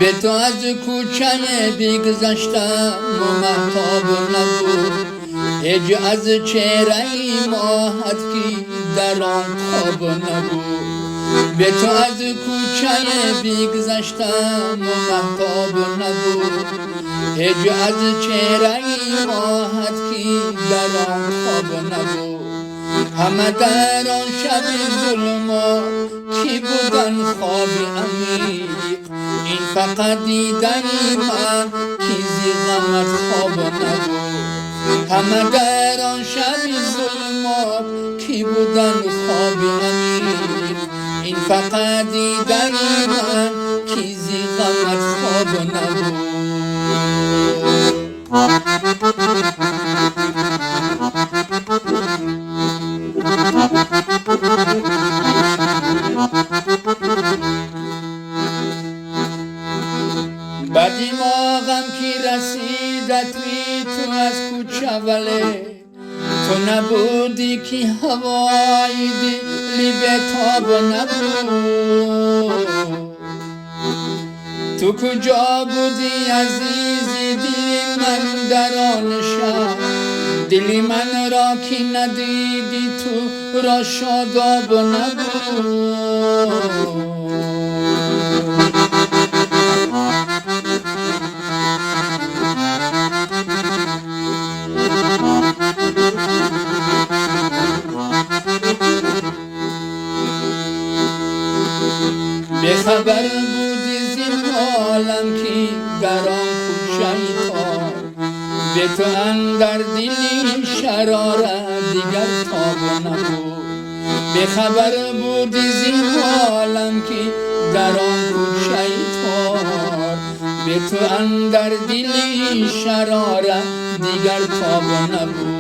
به تو از کوچه بگذشتم و مهتاب نبود، هج از چهره ماهت که در آن خواب نبود. به تو از کوچه بگذشتم و مهتاب نبود، هج از چهره ماهت که در آن خواب نبود. همه در آن شب ظلمات کی بودن خواب عمیق، این فقط دیدن من که زی غمت خواب نبود. همه در آن شب ظلمات کی بودن خواب عمیق، این فقط دیدن من که زی غمت خواب نبود. بدی ما غم کی رسیدت بی تو از کوچه، ولی تو نبودی که هوای دلی به تاب نبود. تو کجا بودی عزیزی دلی من در آن شب، دلی من را که ندیدی تو را شاداب نبود. بخبر بودی زین عالم که در آن کوچه تار، به تو اندر دلی شرارت دیگر تاب نبود. بخبر بودی زین عالم که در آن کوچه تار، به تو اندر دلی شرارت دیگر تاب نبود.